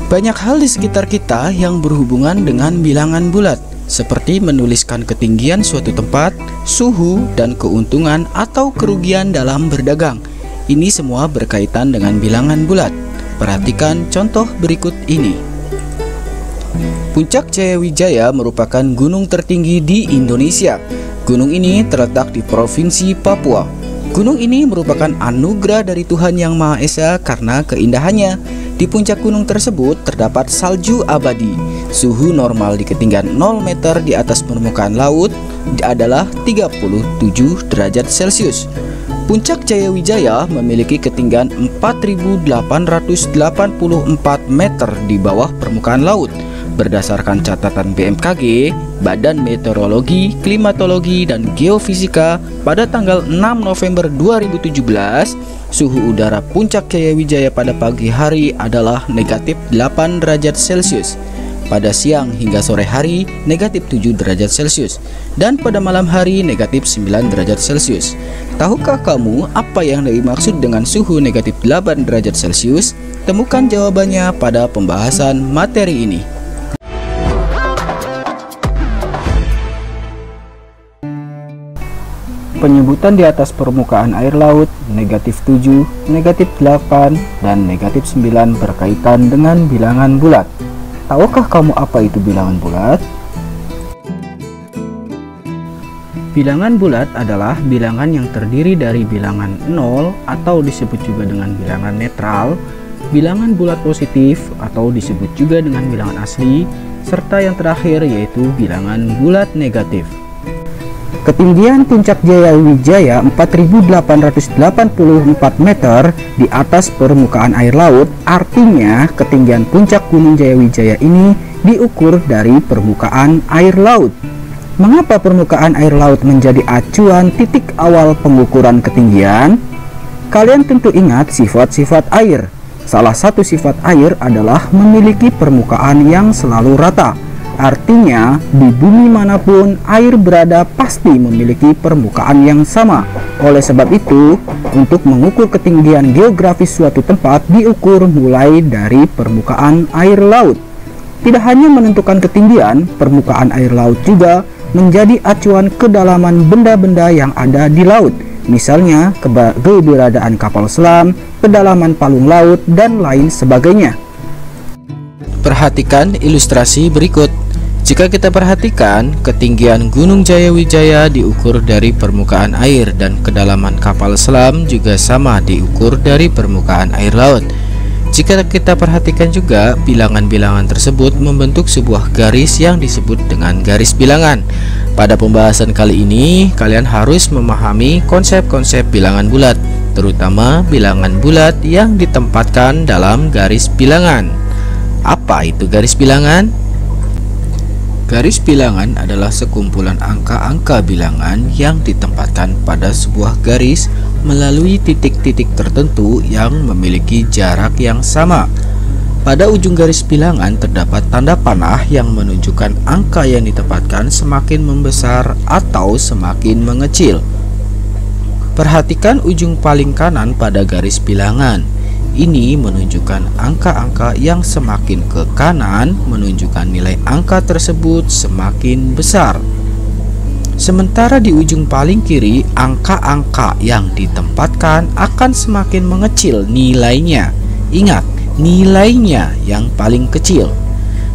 Banyak hal di sekitar kita yang berhubungan dengan bilangan bulat, seperti menuliskan ketinggian suatu tempat, suhu, dan keuntungan atau kerugian dalam berdagang. Ini semua berkaitan dengan bilangan bulat. Perhatikan contoh berikut ini. Puncak Jayawijaya merupakan gunung tertinggi di Indonesia. Gunung ini terletak di Provinsi Papua. Gunung ini merupakan anugerah dari Tuhan Yang Maha Esa karena keindahannya. Di puncak gunung tersebut terdapat salju abadi. Suhu normal di ketinggian 0 meter di atas permukaan laut adalah 37 derajat Celcius. Puncak Jayawijaya memiliki ketinggian 4.884 meter di bawah permukaan laut. Berdasarkan catatan BMKG, Badan Meteorologi, Klimatologi, dan Geofisika, pada tanggal 6 November 2017, suhu udara puncak Jayawijaya pada pagi hari adalah negatif 8 derajat Celcius. Pada siang hingga sore hari, negatif 7 derajat Celcius. Dan pada malam hari, negatif 9 derajat Celcius. Tahukah kamu apa yang dimaksud dengan suhu negatif 8 derajat Celcius? Temukan jawabannya pada pembahasan materi ini. Penyebutan di atas permukaan air laut negatif 7, negatif 8, dan negatif 9 berkaitan dengan bilangan bulat. Tahukah kamu apa itu bilangan bulat? Bilangan bulat adalah bilangan yang terdiri dari bilangan 0 atau disebut juga dengan bilangan netral, bilangan bulat positif atau disebut juga dengan bilangan asli, serta yang terakhir yaitu bilangan bulat negatif. Ketinggian puncak Jayawijaya 4.884 meter di atas permukaan air laut, artinya ketinggian puncak Gunung Jayawijaya ini diukur dari permukaan air laut. Mengapa permukaan air laut menjadi acuan titik awal pengukuran ketinggian? Kalian tentu ingat sifat-sifat air. Salah satu sifat air adalah memiliki permukaan yang selalu rata. Artinya, di bumi manapun air berada pasti memiliki permukaan yang sama. Oleh sebab itu, untuk mengukur ketinggian geografis suatu tempat diukur mulai dari permukaan air laut. Tidak hanya menentukan ketinggian, permukaan air laut juga menjadi acuan kedalaman benda-benda yang ada di laut. Misalnya, keberadaan kapal selam, kedalaman palung laut, dan lain sebagainya. Perhatikan ilustrasi berikut. Jika kita perhatikan, ketinggian Gunung Jayawijaya diukur dari permukaan air dan kedalaman kapal selam juga sama diukur dari permukaan air laut. Jika kita perhatikan juga, bilangan-bilangan tersebut membentuk sebuah garis yang disebut dengan garis bilangan. Pada pembahasan kali ini, kalian harus memahami konsep-konsep bilangan bulat, terutama bilangan bulat yang ditempatkan dalam garis bilangan. Apa itu garis bilangan? Garis bilangan adalah sekumpulan angka-angka bilangan yang ditempatkan pada sebuah garis melalui titik-titik tertentu yang memiliki jarak yang sama. Pada ujung garis bilangan terdapat tanda panah yang menunjukkan angka yang ditempatkan semakin membesar atau semakin mengecil. Perhatikan ujung paling kanan pada garis bilangan. Ini menunjukkan angka-angka yang semakin ke kanan menunjukkan nilai angka tersebut semakin besar. Sementara di ujung paling kiri, angka-angka yang ditempatkan akan semakin mengecil nilainya. Ingat, nilainya yang paling kecil.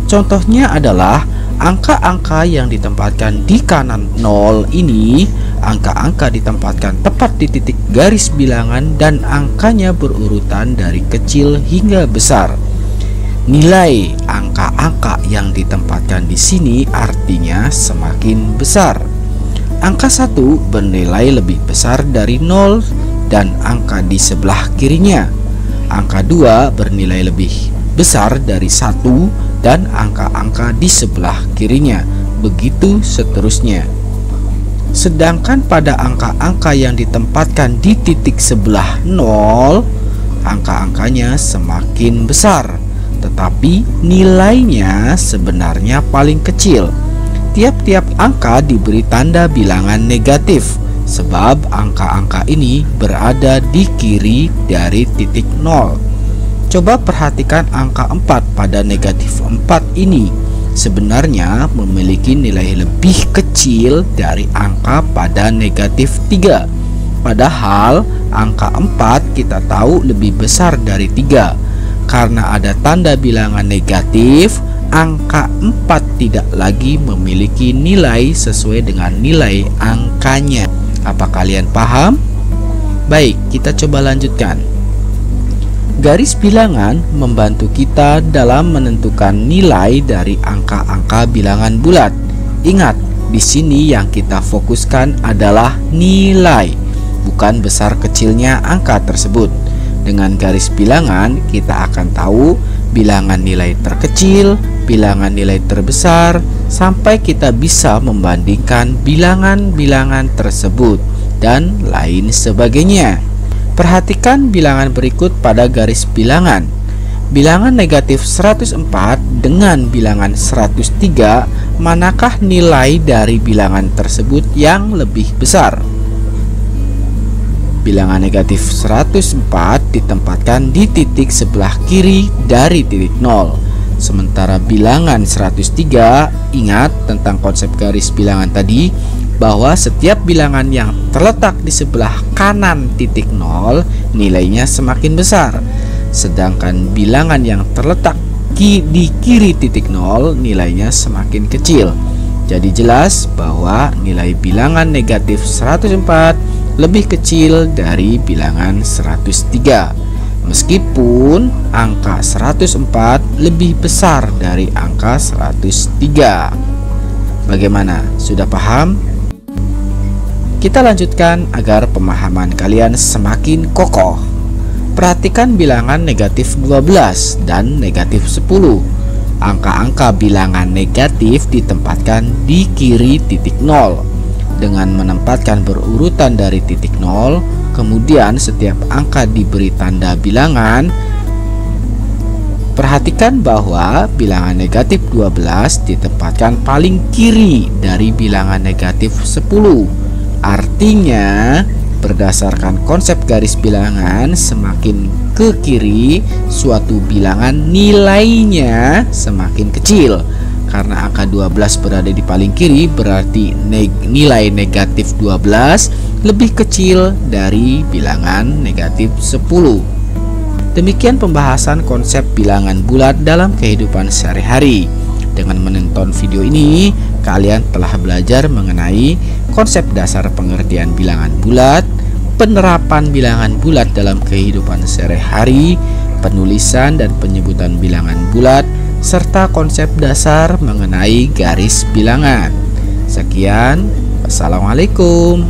Contohnya adalah angka-angka yang ditempatkan di kanan 0 ini, angka-angka ditempatkan tepat di titik garis bilangan dan angkanya berurutan dari kecil hingga besar. Nilai angka-angka yang ditempatkan di sini artinya semakin besar. Angka 1 bernilai lebih besar dari 0 dan angka di sebelah kirinya. Angka 2 bernilai lebih besar dari 1 dan angka-angka di sebelah kirinya. Begitu seterusnya. Sedangkan pada angka-angka yang ditempatkan di titik sebelah 0, angka-angkanya semakin besar, tetapi nilainya sebenarnya paling kecil. Tiap-tiap angka diberi tanda bilangan negatif, sebab angka-angka ini berada di kiri dari titik 0. Coba perhatikan angka 4 pada negatif 4 ini sebenarnya memiliki nilai lebih kecil dari angka pada negatif 3. Padahal angka 4 kita tahu lebih besar dari 3. Karena ada tanda bilangan negatif, angka 4 tidak lagi memiliki nilai sesuai dengan nilai angkanya. Apa kalian paham? Baik, kita coba lanjutkan. Garis bilangan membantu kita dalam menentukan nilai dari angka-angka bilangan bulat. Ingat, di sini yang kita fokuskan adalah nilai, bukan besar kecilnya angka tersebut. Dengan garis bilangan, kita akan tahu bilangan nilai terkecil, bilangan nilai terbesar, sampai kita bisa membandingkan bilangan-bilangan tersebut dan lain sebagainya. Perhatikan bilangan berikut pada garis bilangan. Bilangan negatif 104 dengan bilangan 103, manakah nilai dari bilangan tersebut yang lebih besar? Bilangan negatif 104 ditempatkan di titik sebelah kiri dari titik 0. Sementara bilangan 103, ingat tentang konsep garis bilangan tadi, bahwa setiap bilangan yang terletak di sebelah kanan titik 0 nilainya semakin besar. Sedangkan bilangan yang terletak di kiri titik 0 nilainya semakin kecil. Jadi jelas bahwa nilai bilangan negatif 104 lebih kecil dari bilangan 103, meskipun angka 104 lebih besar dari angka 103. Bagaimana? Sudah paham? Kita lanjutkan agar pemahaman kalian semakin kokoh. Perhatikan bilangan negatif 12 dan negatif 10. Angka-angka bilangan negatif ditempatkan di kiri titik 0. Dengan menempatkan berurutan dari titik 0, kemudian setiap angka diberi tanda bilangan. Perhatikan bahwa bilangan negatif 12 ditempatkan paling kiri dari bilangan negatif 10. Artinya, berdasarkan konsep garis bilangan, semakin ke kiri suatu bilangan nilainya semakin kecil. Karena angka 12 berada di paling kiri, berarti nilai negatif 12 lebih kecil dari bilangan negatif 10. Demikian pembahasan konsep bilangan bulat dalam kehidupan sehari-hari. Dengan menonton video ini, kalian telah belajar mengenai konsep dasar pengertian bilangan bulat, penerapan bilangan bulat dalam kehidupan sehari-hari, penulisan dan penyebutan bilangan bulat, serta konsep dasar mengenai garis bilangan. Sekian, wassalamualaikum.